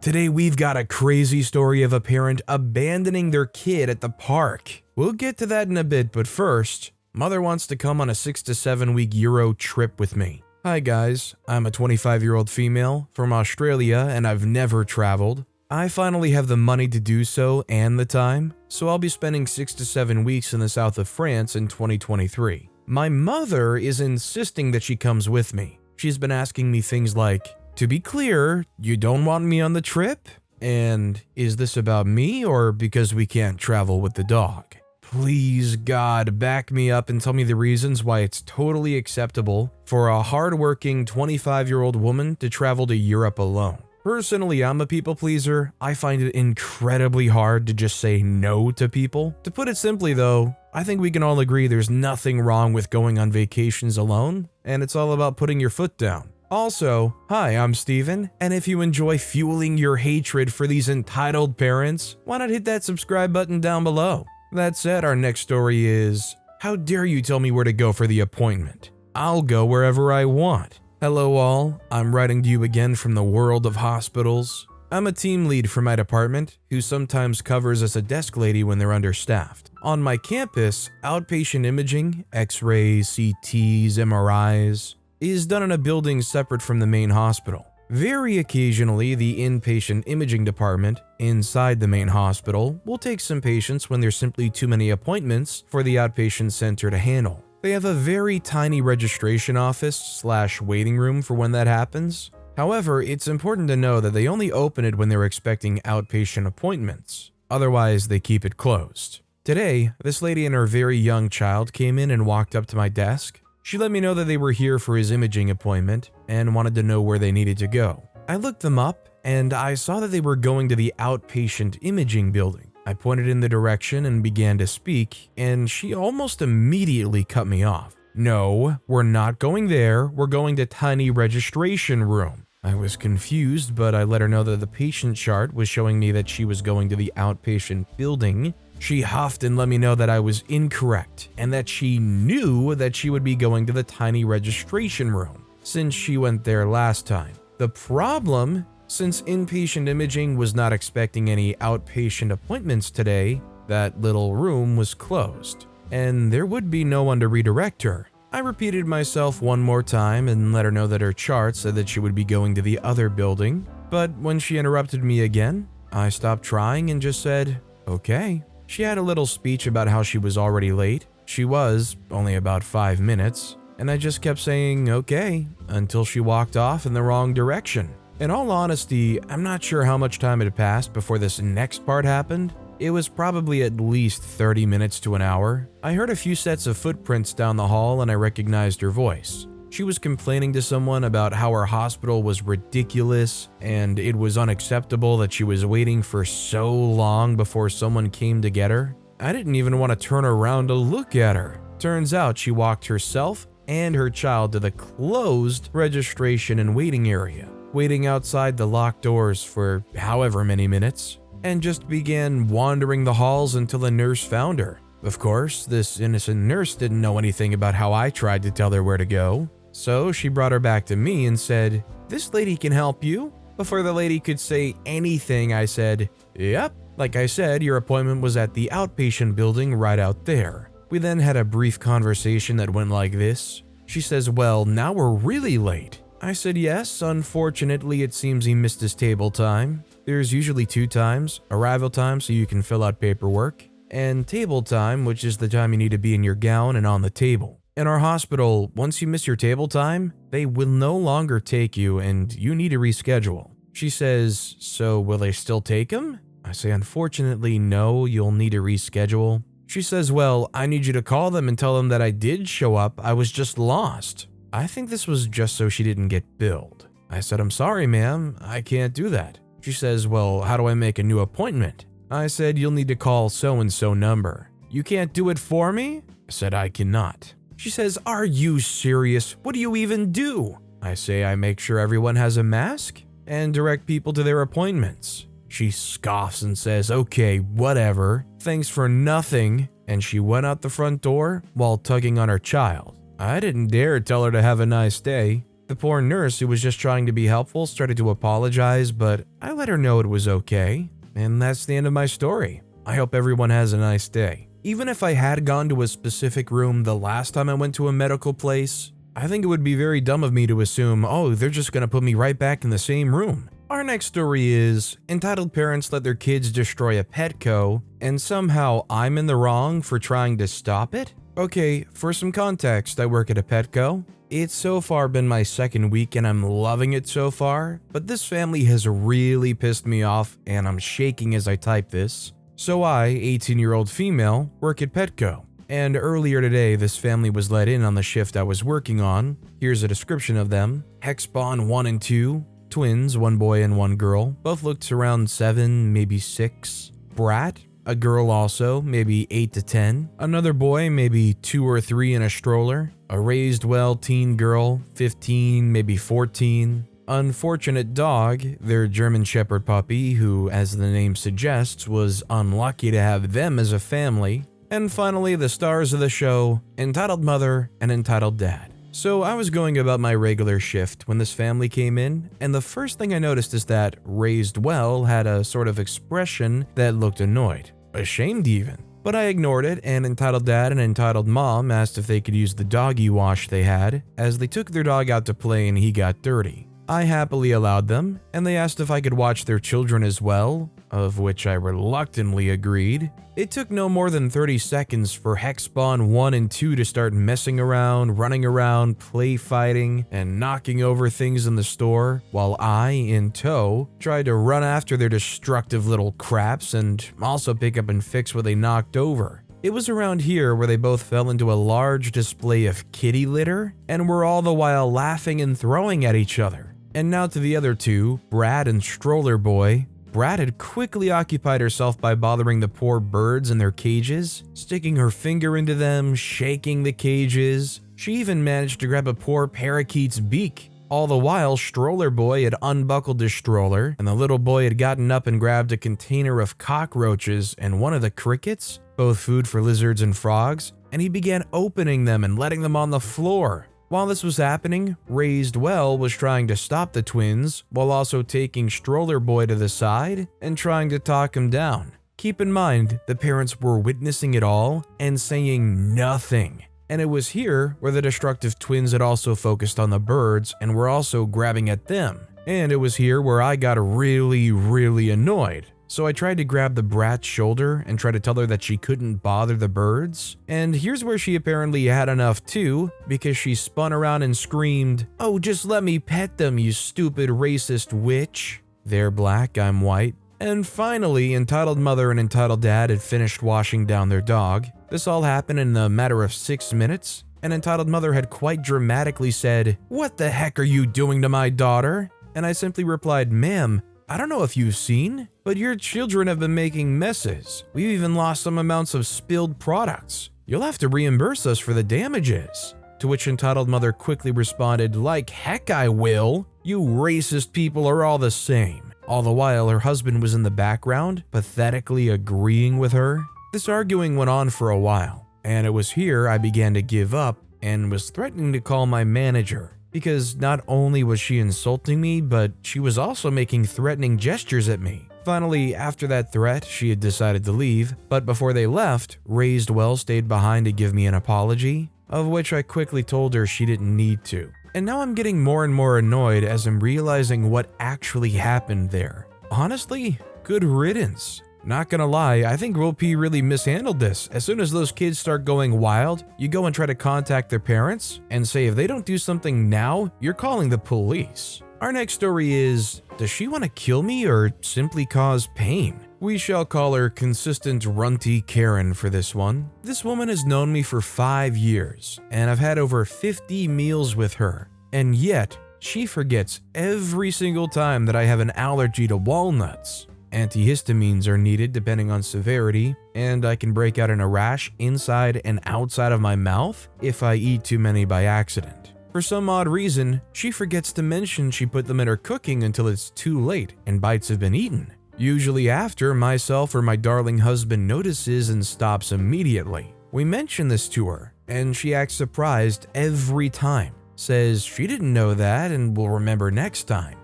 Today we've got a crazy story of a parent abandoning their kid at the park. We'll get to that in a bit, but first, mother wants to come on a 6 to 7 week Euro trip with me. Hi guys, I'm a 25-year-old female from Australia and I've never traveled. I finally have the money to do so and the time, so I'll be spending 6 to 7 weeks in the south of France in 2023. My mother is insisting that she comes with me. She's been asking me things like, "To be clear, you don't want me on the trip? And is this about me or because we can't travel with the dog? Please, God, back me up and tell me the reasons why it's totally acceptable for a hardworking 25-year-old woman to travel to Europe alone." Personally, I'm a people pleaser. I find it incredibly hard to just say no to people. To put it simply though, I think we can all agree there's nothing wrong with going on vacations alone, and it's all about putting your foot down. Also, hi, I'm Steven, and if you enjoy fueling your hatred for these entitled parents, why not hit that subscribe button down below? That said, our next story is, how dare you tell me where to go for the appointment? I'll go wherever I want. Hello all, I'm writing to you again from the world of hospitals. I'm a team lead for my department who sometimes covers as a desk lady when they're understaffed. On my campus, outpatient imaging, x-rays, CTs, MRIs, is done in a building separate from the main hospital. Very occasionally, the inpatient imaging department inside the main hospital will take some patients when there's simply too many appointments for the outpatient center to handle. They have a very tiny registration office / waiting room for when that happens. However, it's important to know that they only open it when they're expecting outpatient appointments. Otherwise, they keep it closed. Today, this lady and her very young child came in and walked up to my desk. She let me know that they were here for his imaging appointment and wanted to know where they needed to go. I looked them up and I saw that they were going to the outpatient imaging building. I pointed in the direction and began to speak, and she almost immediately cut me off. "No, we're not going there. We're going to tiny registration room." I was confused, but I let her know that the patient chart was showing me that she was going to the outpatient building. She huffed and let me know that I was incorrect and that she knew that she would be going to the tiny registration room since she went there last time. The problem, since inpatient imaging was not expecting any outpatient appointments today, that little room was closed, and there would be no one to redirect her. I repeated myself one more time and let her know that her chart said that she would be going to the other building, but when she interrupted me again, I stopped trying and just said, "Okay." She had a little speech about how she was already late. She was only about 5 minutes, and I just kept saying, "Okay," until she walked off in the wrong direction. In all honesty, I'm not sure how much time had passed before this next part happened. It was probably at least 30 minutes to an hour. I heard a few sets of footprints down the hall and I recognized her voice. She was complaining to someone about how her hospital was ridiculous and it was unacceptable that she was waiting for so long before someone came to get her. I didn't even want to turn around to look at her. Turns out she walked herself and her child to the closed registration and waiting area, waiting outside the locked doors for however many minutes, and just began wandering the halls until a nurse found her. Of course, this innocent nurse didn't know anything about how I tried to tell her where to go, so she brought her back to me and said, "This lady can help you." Before the lady could say anything, I said, "Yep, like I said, your appointment was at the outpatient building right out there." We then had a brief conversation that went like this. She says, "Well, now we're really late." I said, "Yes, unfortunately it seems he missed his table time. There's usually 2 times, arrival time so you can fill out paperwork, and table time, which is the time you need to be in your gown and on the table. In our hospital, once you miss your table time, they will no longer take you and you need to reschedule." She says, "So will they still take him?" I say, "Unfortunately, no, you'll need to reschedule." She says, "Well, I need you to call them and tell them that I did show up, I was just lost." I think this was just so she didn't get billed. I said, "I'm sorry, ma'am, I can't do that." She says, "Well, how do I make a new appointment?" I said, "You'll need to call so-and-so number." "You can't do it for me?" I said, "I cannot." She says, "Are you serious? What do you even do?" I say, "I make sure everyone has a mask and direct people to their appointments." She scoffs and says, "Okay, whatever. Thanks for nothing," and she went out the front door while tugging on her child. I didn't dare tell her to have a nice day. The poor nurse, who was just trying to be helpful, started to apologize, but I let her know it was okay. And that's the end of my story. I hope everyone has a nice day. Even if I had gone to a specific room the last time I went to a medical place, I think it would be very dumb of me to assume, oh, they're just gonna put me right back in the same room. Our next story is, entitled parents let their kids destroy a Petco, and somehow I'm in the wrong for trying to stop it? Okay, for some context, I work at a Petco. It's so far been my second week and I'm loving it so far, but this family has really pissed me off and I'm shaking as I type this. So I, 18-year-old female, work at Petco. And earlier today, this family was let in on the shift I was working on. Here's a description of them. Hexbon 1 and 2. Twins, 1 boy and 1 girl. Both looked around 7, maybe 6. Brat, a girl also, maybe 8 to 10. Another boy, maybe 2 or 3 in a stroller. A raised well teen girl, 15, maybe 14. Unfortunate dog, their German Shepherd puppy, who, as the name suggests, was unlucky to have them as a family. And finally, the stars of the show, entitled mother and entitled dad. So I was going about my regular shift when this family came in, and the first thing I noticed is that raised well had a sort of expression that looked annoyed, ashamed even. But I ignored it, and entitled dad and entitled mom asked if they could use the doggy wash they had, as they took their dog out to play and he got dirty. I happily allowed them, and they asked if I could watch their children as well, of which I reluctantly agreed. It took no more than 30 seconds for Hexbon 1 and 2 to start messing around, running around, play fighting, and knocking over things in the store, while I, in tow, tried to run after their destructive little craps and also pick up and fix what they knocked over. It was around here where they both fell into a large display of kitty litter, and were all the while laughing and throwing at each other. And now to the other two, Brad and Stroller Boy. Brad had quickly occupied herself by bothering the poor birds in their cages, sticking her finger into them, shaking the cages. She even managed to grab a poor parakeet's beak. All the while, Stroller Boy had unbuckled his stroller, and the little boy had gotten up and grabbed a container of cockroaches and one of the crickets, both food for lizards and frogs, and he began opening them and letting them on the floor. While this was happening, Raised Well was trying to stop the twins while also taking Stroller Boy to the side and trying to talk him down. Keep in mind, the parents were witnessing it all and saying nothing. And it was here where the destructive twins had also focused on the birds and were also grabbing at them. And it was here where I got really annoyed. So I tried to grab the brat's shoulder and try to tell her that she couldn't bother the birds. And here's where she apparently had enough too, because she spun around and screamed, "Oh, just let me pet them, you stupid racist witch." They're black, I'm white. And finally, entitled mother and entitled dad had finished washing down their dog. This all happened in a matter of 6 minutes, and entitled mother had quite dramatically said, "What the heck are you doing to my daughter?" And I simply replied, "Ma'am, I don't know if you've seen, but your children have been making messes. We've even lost some amounts of spilled products. You'll have to reimburse us for the damages." To which entitled mother quickly responded, "Like heck I will. You racist people are all the same." All the while her husband was in the background, pathetically agreeing with her. This arguing went on for a while, and it was here I began to give up and was threatening to call my manager. Because not only was she insulting me, but she was also making threatening gestures at me. Finally, after that threat, she had decided to leave, but before they left, Raised Well stayed behind to give me an apology, of which I quickly told her she didn't need to. And now I'm getting more and more annoyed as I'm realizing what actually happened there. Honestly, good riddance. Not gonna lie, I think Will P really mishandled this. As soon as those kids start going wild, you go and try to contact their parents and say if they don't do something now, you're calling the police. Our next story is, does she want to kill me or simply cause pain? We shall call her Consistent Runty Karen for this one. This woman has known me for 5 years, and I've had over 50 meals with her. And yet, she forgets every single time that I have an allergy to walnuts. Antihistamines are needed depending on severity, and I can break out in a rash inside and outside of my mouth if I eat too many by accident. For some odd reason, she forgets to mention she put them in her cooking until it's too late and bites have been eaten. Usually after myself or my darling husband notices and stops immediately. We mention this to her, and she acts surprised every time. says she didn't know that and will remember next time.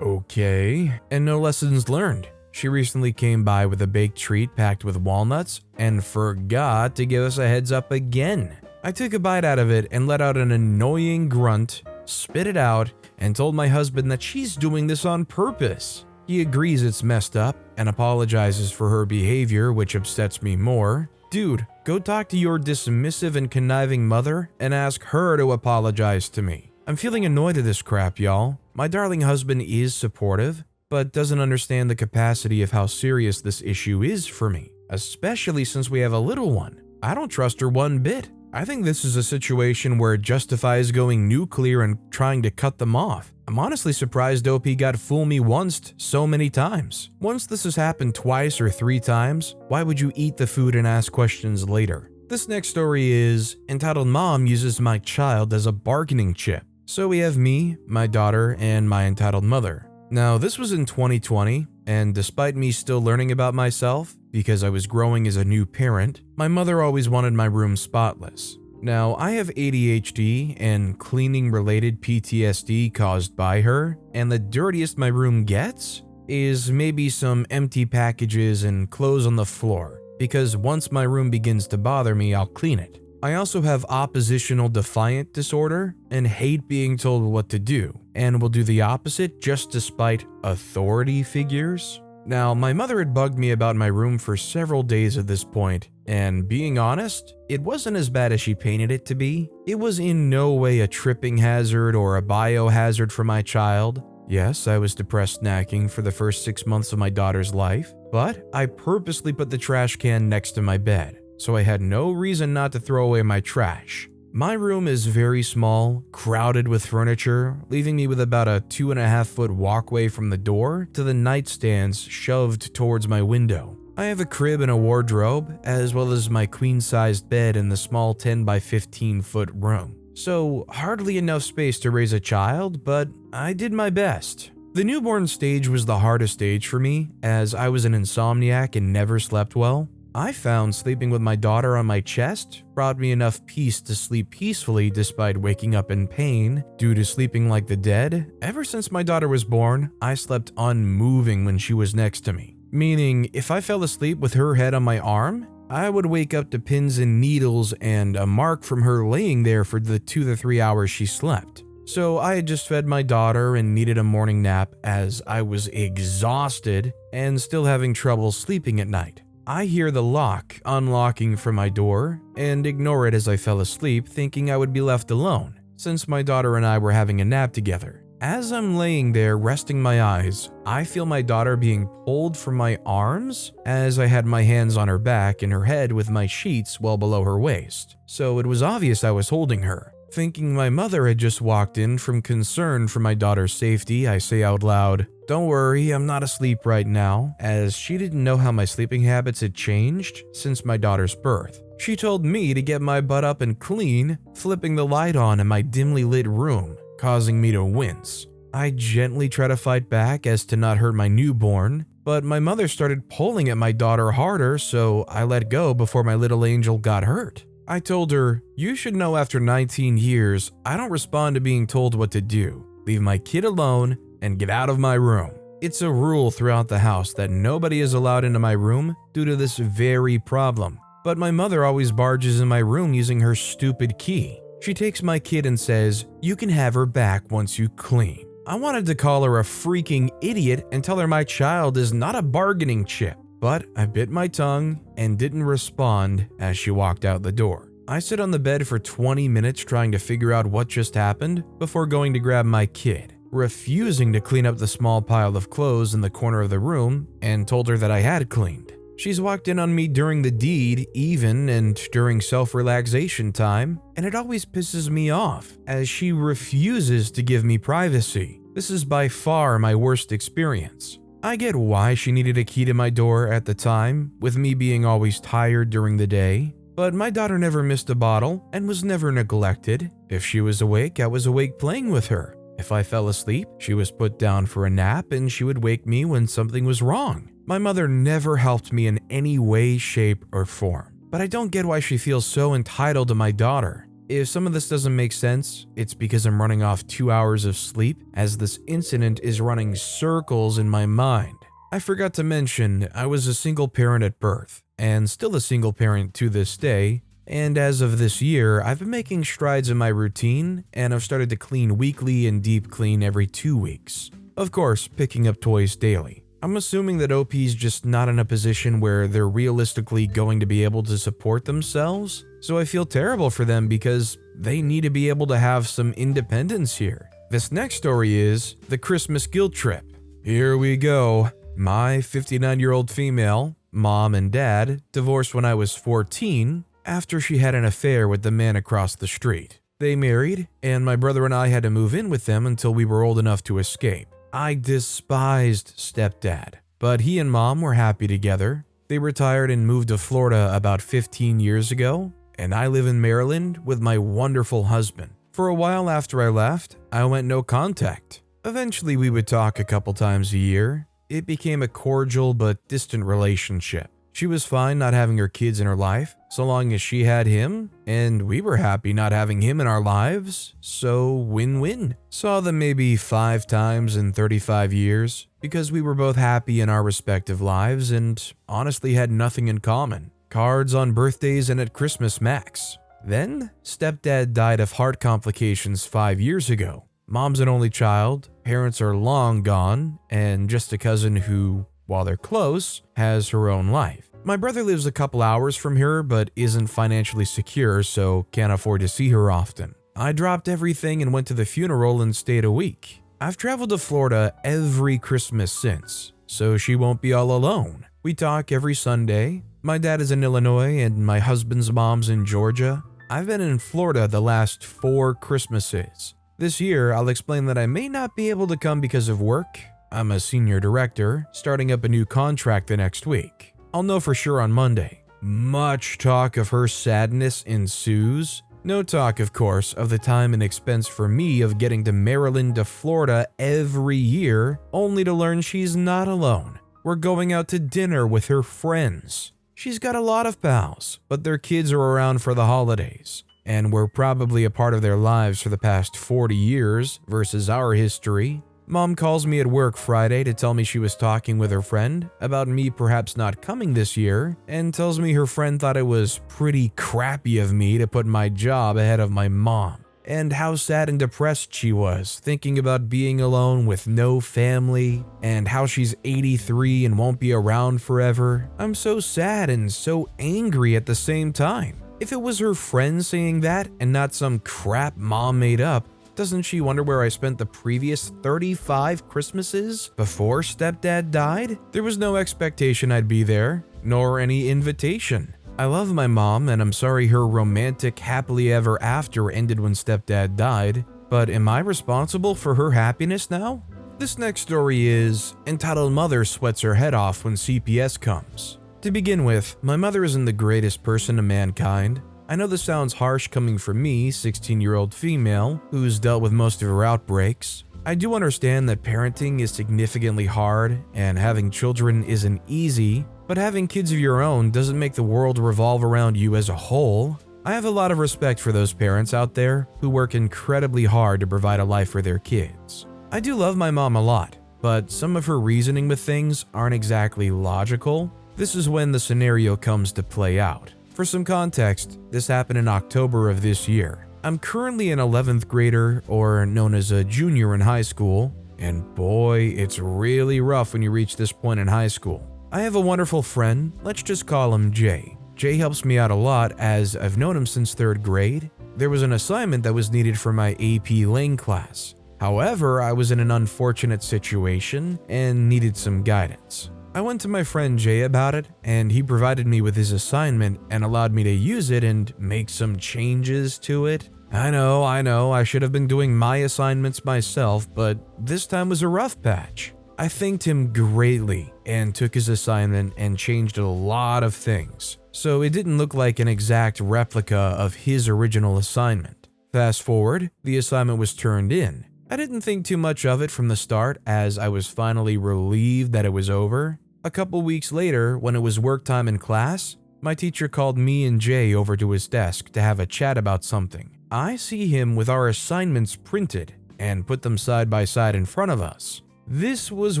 Okay. And no lessons learned. She recently came by with a baked treat packed with walnuts and forgot to give us a heads up again. I took a bite out of it and let out an annoying grunt, spit it out, and told my husband that she's doing this on purpose. He agrees it's messed up and apologizes for her behavior, which upsets me more. Dude, go talk to your dismissive and conniving mother and ask her to apologize to me. I'm feeling annoyed at this crap, y'all. My darling husband is supportive, but doesn't understand the capacity of how serious this issue is for me, especially since we have a little one. I don't trust her one bit. I think this is a situation where it justifies going nuclear and trying to cut them off. I'm honestly surprised OP got fool me once so many times. Once this has happened twice or 3 times, why would you eat the food and ask questions later? This next story is entitled Mom Uses My Child as a Bargaining Chip. So we have me, my daughter, and my entitled mother. Now, this was in 2020, and despite me still learning about myself, because I was growing as a new parent, my mother always wanted my room spotless. Now, I have ADHD and cleaning-related PTSD caused by her, and the dirtiest my room gets is maybe some empty packages and clothes on the floor, because once my room begins to bother me, I'll clean it. I also have oppositional defiant disorder and hate being told what to do, and will do the opposite just to spite authority figures. Now, my mother had bugged me about my room for several days at this point, and being honest, it wasn't as bad as she painted it to be. It was in no way a tripping hazard or a biohazard for my child. Yes, I was depressed snacking for the first 6 months of my daughter's life, but I purposely put the trash can next to my bed, so I had no reason not to throw away my trash. My room is very small, crowded with furniture, leaving me with about a 2.5-foot walkway from the door to the nightstands shoved towards my window. I have a crib and a wardrobe, as well as my queen-sized bed in the small 10 by 15-foot room. So hardly enough space to raise a child, but I did my best. The newborn stage was the hardest stage for me, as I was an insomniac and never slept well. I found sleeping with my daughter on my chest brought me enough peace to sleep peacefully despite waking up in pain due to sleeping like the dead. Ever since my daughter was born, I slept unmoving when she was next to me. Meaning, if I fell asleep with her head on my arm, I would wake up to pins and needles and a mark from her laying there for the 2 to 3 hours she slept. So I had just fed my daughter and needed a morning nap as I was exhausted and still having trouble sleeping at night. I hear the lock unlocking from my door and ignore it as I fell asleep, thinking I would be left alone, since my daughter and I were having a nap together. As I'm laying there resting my eyes, I feel my daughter being pulled from my arms as I had my hands on her back and her head with my sheets well below her waist. So it was obvious I was holding her. Thinking my mother had just walked in from concern for my daughter's safety, I say out loud, "Don't worry, I'm not asleep right now," as she didn't know how my sleeping habits had changed since my daughter's birth. She told me to get my butt up and clean, flipping the light on in my dimly lit room, causing me to wince. I gently try to fight back as to not hurt my newborn, but my mother started pulling at my daughter harder, so I let go before my little angel got hurt. I told her, "You should know after 19 years, I don't respond to being told what to do. Leave my kid alone and get out of my room." It's a rule throughout the house that nobody is allowed into my room due to this very problem. But my mother always barges in my room using her stupid key. She takes my kid and says, "You can have her back once you clean." I wanted to call her a freaking idiot and tell her my child is not a bargaining chip. But I bit my tongue and didn't respond as she walked out the door. I sit on the bed for 20 minutes trying to figure out what just happened before going to grab my kid, refusing to clean up the small pile of clothes in the corner of the room, and told her that I had cleaned. She's walked in on me during the deed, even and during self-relaxation time, and it always pisses me off as she refuses to give me privacy. This is by far my worst experience. I get why she needed a key to my door at the time, with me being always tired during the day, but my daughter never missed a bottle and was never neglected. If she was awake, I was awake playing with her. If I fell asleep, she was put down for a nap and she would wake me when something was wrong. My mother never helped me in any way, shape, or form, but I don't get why she feels so entitled to my daughter. If some of this doesn't make sense, it's because I'm running off 2 hours of sleep as this incident is running circles in my mind. I forgot to mention, I was a single parent at birth, and still a single parent to this day, and as of this year, I've been making strides in my routine, and I've started to clean weekly and deep clean every 2 weeks. Of course, picking up toys daily. I'm assuming that OP's just not in a position where they're realistically going to be able to support themselves, so I feel terrible for them because they need to be able to have some independence here. This next story is the Christmas guilt trip. Here we go. My 59-year-old female, mom and dad, divorced when I was 14 after she had an affair with the man across the street. They married, and my brother and I had to move in with them until we were old enough to escape. I despised stepdad, but he and mom were happy together. They retired and moved to Florida about 15 years ago, and I live in Maryland with my wonderful husband. For a while after I left, I went no contact. Eventually we would talk a couple times a year. It became a cordial but distant relationship. She was fine not having her kids in her life, so long as she had him, and we were happy not having him in our lives, so win-win. Saw them maybe 5 times in 35 years, because we were both happy in our respective lives and honestly had nothing in common. Cards on birthdays and at Christmas max. Then, stepdad died of heart complications 5 years ago. Mom's an only child, parents are long gone, and just a cousin who, while they're close, has her own life. My brother lives a couple hours from her but isn't financially secure, so can't afford to see her often. I dropped everything and went to the funeral and stayed a week. I've traveled to Florida every Christmas since, so she won't be all alone. We talk every Sunday. My dad is in Illinois and my husband's mom's in Georgia. I've been in Florida the last 4 Christmases. This year, I'll explain that I may not be able to come because of work. I'm a senior director, starting up a new contract the next week. I'll know for sure on Monday. Much talk of her sadness ensues. No talk, of course, of the time and expense for me of getting to Maryland to Florida every year, only to learn she's not alone. We're going out to dinner with her friends. She's got a lot of pals, but their kids are around for the holidays, and we're probably a part of their lives for the past 40 years versus our history. Mom calls me at work Friday to tell me she was talking with her friend about me perhaps not coming this year, and tells me her friend thought it was pretty crappy of me to put my job ahead of my mom, and how sad and depressed she was, thinking about being alone with no family, and how she's 83 and won't be around forever. I'm so sad and so angry at the same time. If it was her friend saying that and not some crap mom made up, doesn't she wonder where I spent the previous 35 Christmases before stepdad died? There was no expectation I'd be there, nor any invitation. I love my mom, and I'm sorry her romantic happily ever after ended when stepdad died, but am I responsible for her happiness now? This next story is entitled Mother Sweats Her Head Off When CPS Comes. To begin with, my mother isn't the greatest person to mankind. I know this sounds harsh coming from me, 16-year-old female, who's dealt with most of her outbreaks. I do understand that parenting is significantly hard and having children isn't easy, but having kids of your own doesn't make the world revolve around you as a whole. I have a lot of respect for those parents out there who work incredibly hard to provide a life for their kids. I do love my mom a lot, but some of her reasoning with things aren't exactly logical. This is when the scenario comes to play out. For some context, this happened in October of this year. I'm currently an 11th grader, or known as a junior in high school, and boy, it's really rough when you reach this point in high school. I have a wonderful friend, let's just call him Jay. Jay helps me out a lot as I've known him since 3rd grade. There was an assignment that was needed for my AP Lang class. However, I was in an unfortunate situation and needed some guidance. I went to my friend Jay about it, and he provided me with his assignment and allowed me to use it and make some changes to it. I know, I should have been doing my assignments myself, but this time was a rough patch. I thanked him greatly and took his assignment and changed a lot of things, so it didn't look like an exact replica of his original assignment. Fast forward, the assignment was turned in. I didn't think too much of it from the start as I was finally relieved that it was over. A couple weeks later, when it was work time in class, My teacher called me and Jay over to his desk to have a chat about something. I see him with our assignments printed and put them side by side in front of us. This was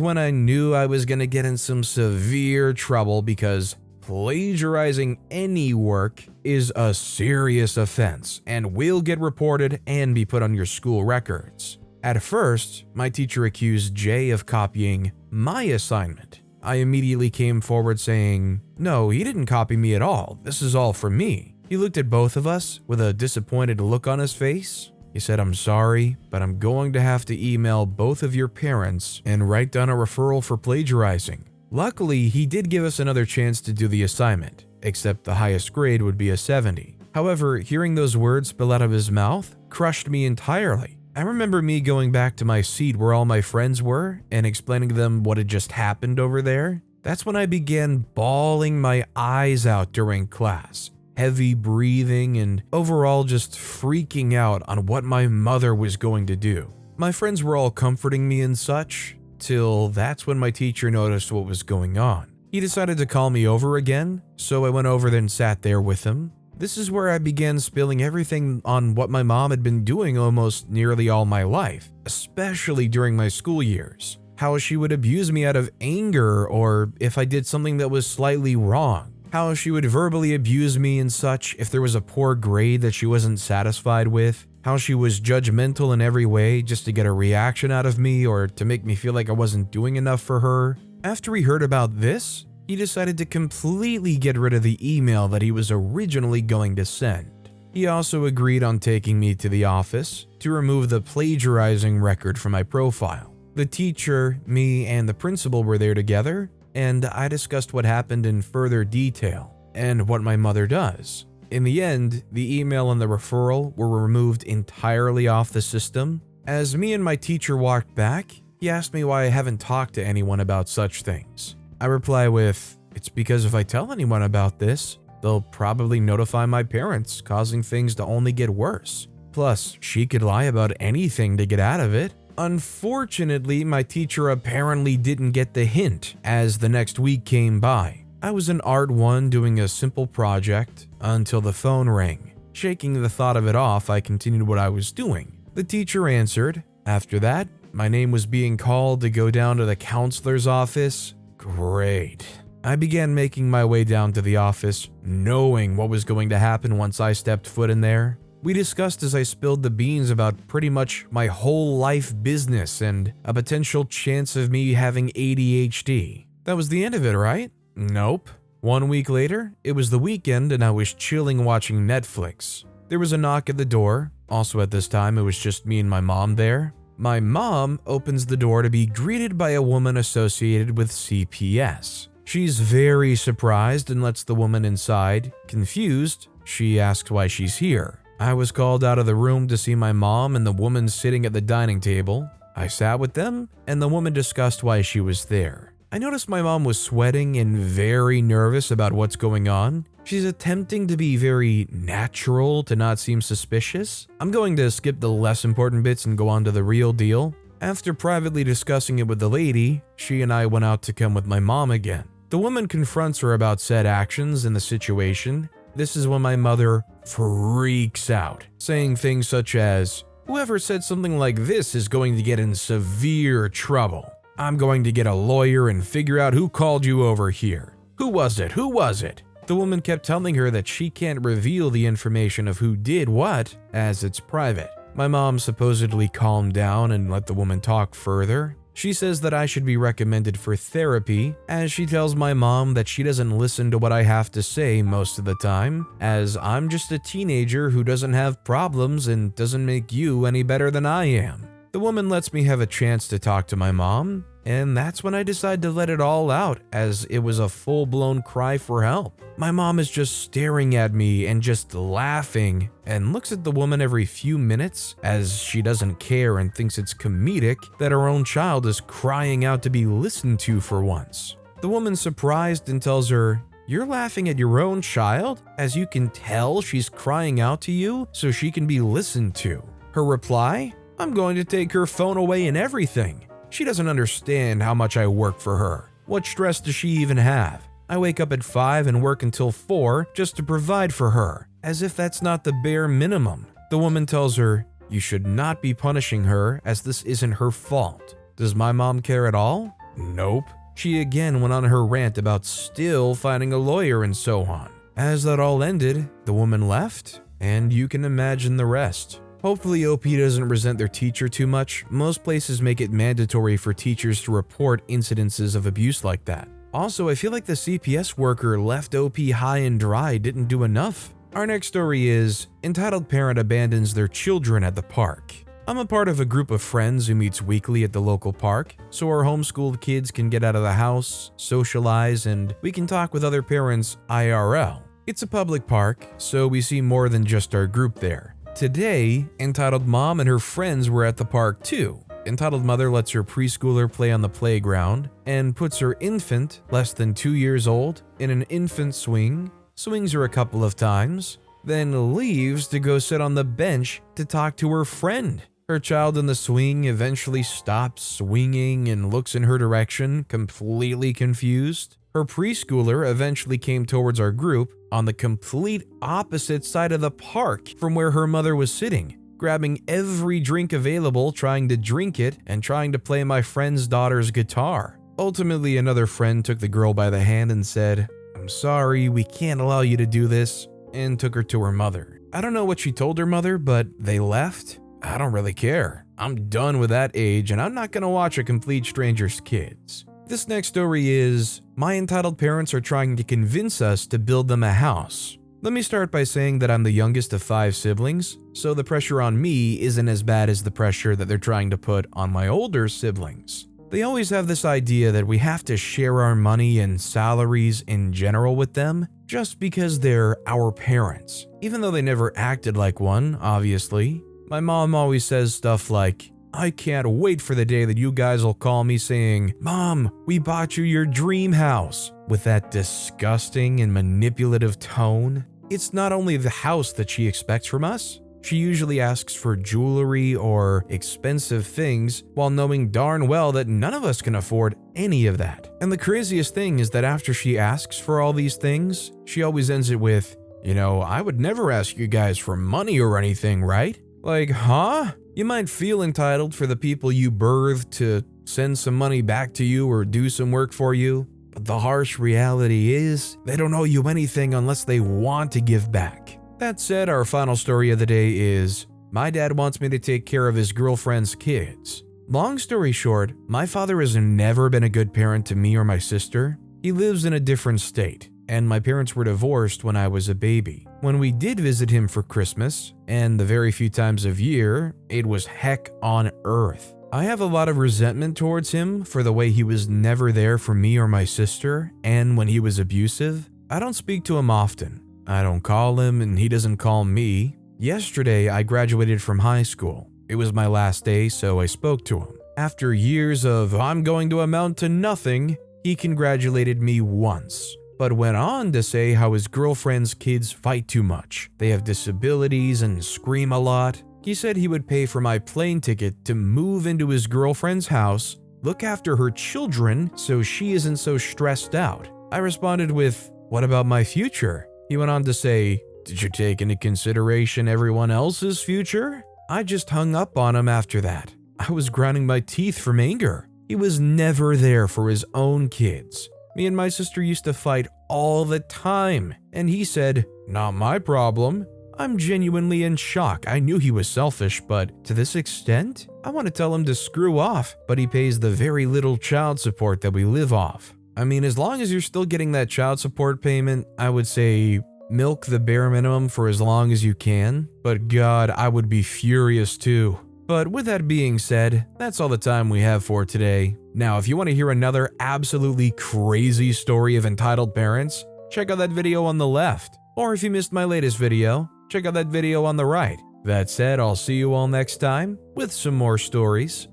when I knew I was going to get in some severe trouble because plagiarizing any work is a serious offense and will get reported and be put on your school records. At first, my teacher accused Jay of copying my assignment. I immediately came forward saying, "No, he didn't copy me at all. This is all from me." He looked at both of us with a disappointed look on his face. He said, "I'm sorry, but I'm going to have to email both of your parents and write down a referral for plagiarizing." Luckily, he did give us another chance to do the assignment, except the highest grade would be a 70. However, hearing those words spill out of his mouth crushed me entirely. I remember me going back to my seat where all my friends were and explaining to them what had just happened over there. That's when I began bawling my eyes out during class, heavy breathing, and overall just freaking out on what my mother was going to do. My friends were all comforting me and such, till that's when my teacher noticed what was going on. He decided to call me over again, so I went over and sat there with him. This is where I began spilling everything on what my mom had been doing almost nearly all my life, especially during my school years. How she would abuse me out of anger or if I did something that was slightly wrong. How she would verbally abuse me and such if there was a poor grade that she wasn't satisfied with. How she was judgmental in every way just to get a reaction out of me or to make me feel like I wasn't doing enough for her. After he heard about this, he decided to completely get rid of the email that he was originally going to send. He also agreed on taking me to the office to remove the plagiarizing record from my profile. The teacher, me, and the principal were there together, and I discussed what happened in further detail and what my mother does. In the end, the email and the referral were removed entirely off the system. As me and my teacher walked back, he asked me why I haven't talked to anyone about such things. I reply with, "It's because if I tell anyone about this, they'll probably notify my parents, causing things to only get worse. Plus, she could lie about anything to get out of it." Unfortunately, my teacher apparently didn't get the hint as the next week came by. I was in Art 1 doing a simple project until the phone rang. Shaking the thought of it off, I continued what I was doing. The teacher answered. After that, my name was being called to go down to the counselor's office. Great. I began making my way down to the office, knowing what was going to happen once I stepped foot in there. We discussed as I spilled the beans about pretty much my whole life business and a potential chance of me having ADHD. That was the end of it, right? Nope. 1 week later, it was the weekend and I was chilling watching Netflix. There was a knock at the door. Also at this time, it was just me and my mom there. My mom opens the door to be greeted by a woman associated with CPS. She's very surprised and lets the woman inside. Confused, she asks why she's here. I was called out of the room to see my mom and the woman sitting at the dining table. I sat with them, and the woman discussed why she was there. I noticed my mom was sweating and very nervous about what's going on. She's attempting to be very natural to not seem suspicious. I'm going to skip the less important bits and go on to the real deal. After privately discussing it with the lady, she and I went out to come with my mom again. The woman confronts her about said actions and the situation. This is when my mother freaks out, saying things such as, "Whoever said something like this is going to get in severe trouble. I'm going to get a lawyer and figure out who called you over here. Who was it? Who was it?" The woman kept telling her that she can't reveal the information of who did what, as it's private. My mom supposedly calmed down and let the woman talk further. She says that I should be recommended for therapy, as she tells my mom that she doesn't listen to what I have to say most of the time, as I'm just a teenager who doesn't have problems and doesn't make you any better than I am. The woman lets me have a chance to talk to my mom, and that's when I decide to let it all out, as it was a full-blown cry for help. My mom is just staring at me and just laughing, and looks at the woman every few minutes, as she doesn't care and thinks it's comedic that her own child is crying out to be listened to for once. The woman's surprised and tells her, "You're laughing at your own child, as you can tell she's crying out to you so she can be listened to." Her reply, "I'm going to take her phone away and everything. She doesn't understand how much I work for her. What stress does she even have?" I wake up at 5 and work until 4 just to provide for her, as if that's not the bare minimum. The woman tells her, "You should not be punishing her as this isn't her fault." Does my mom care at all? Nope. She again went on her rant about still finding a lawyer and so on. As that all ended, the woman left, and you can imagine the rest. Hopefully OP doesn't resent their teacher too much. Most places make it mandatory for teachers to report incidences of abuse like that. Also, I feel like the CPS worker left OP high and dry didn't do enough. Our next story is, entitled parent abandons their children at the park. I'm a part of a group of friends who meets weekly at the local park, so our homeschooled kids can get out of the house, socialize, and we can talk with other parents IRL. It's a public park, so we see more than just our group there. Today, entitled mom and her friends were at the park too. Entitled mother lets her preschooler play on the playground and puts her infant, less than 2 years old, in an infant swing, swings her a couple of times, then leaves to go sit on the bench to talk to her friend. Her child in the swing eventually stops swinging and looks in her direction, completely confused. Her preschooler eventually came towards our group on the complete opposite side of the park from where her mother was sitting, grabbing every drink available, trying to drink it, and trying to play my friend's daughter's guitar. Ultimately, another friend took the girl by the hand and said, "I'm sorry, we can't allow you to do this," and took her to her mother. I don't know what she told her mother, but they left. I don't really care. I'm done with that age, and I'm not gonna watch a complete stranger's kids. This next story is, my entitled parents are trying to convince us to build them a house. Let me start by saying that I'm the youngest of 5 siblings, so the pressure on me isn't as bad as the pressure that they're trying to put on my older siblings. They always have this idea that we have to share our money and salaries in general with them just because they're our parents, even though they never acted like one, obviously. My mom always says stuff like, "I can't wait for the day that you guys will call me saying, 'Mom, we bought you your dream house,' with that disgusting and manipulative tone." It's not only the house that she expects from us. She usually asks for jewelry or expensive things while knowing darn well that none of us can afford any of that. And the craziest thing is that after she asks for all these things, she always ends it with, "I would never ask you guys for money or anything, right?" Like, huh? You might feel entitled for the people you birthed to send some money back to you or do some work for you, but the harsh reality is they don't owe you anything unless they want to give back. That said, our final story of the day is, my dad wants me to take care of his girlfriend's kids. Long story short, my father has never been a good parent to me or my sister. He lives in a different state, and my parents were divorced when I was a baby. When we did visit him for Christmas, and the very few times of year, it was heck on earth. I have a lot of resentment towards him for the way he was never there for me or my sister, and when he was abusive. I don't speak to him often. I don't call him, and he doesn't call me. Yesterday, I graduated from high school. It was my last day, so I spoke to him. After years of "I'm going to amount to nothing," he congratulated me once, but went on to say how his girlfriend's kids fight too much. They have disabilities and scream a lot. He said he would pay for my plane ticket to move into his girlfriend's house, look after her children so she isn't so stressed out. I responded with, "What about my future?" He went on to say, "Did you take into consideration everyone else's future?" I just hung up on him after that. I was grinding my teeth from anger. He was never there for his own kids. Me and my sister used to fight all the time, and he said, "Not my problem." I'm genuinely in shock. I knew he was selfish, but to this extent? I want to tell him to screw off, but he pays the very little child support that we live off. I mean, as long as you're still getting that child support payment, I would say milk the bare minimum for as long as you can. But God, I would be furious too. But with that being said, that's all the time we have for today. Now, if you want to hear another absolutely crazy story of entitled parents, check out that video on the left. Or if you missed my latest video, check out that video on the right. That said, I'll see you all next time with some more stories.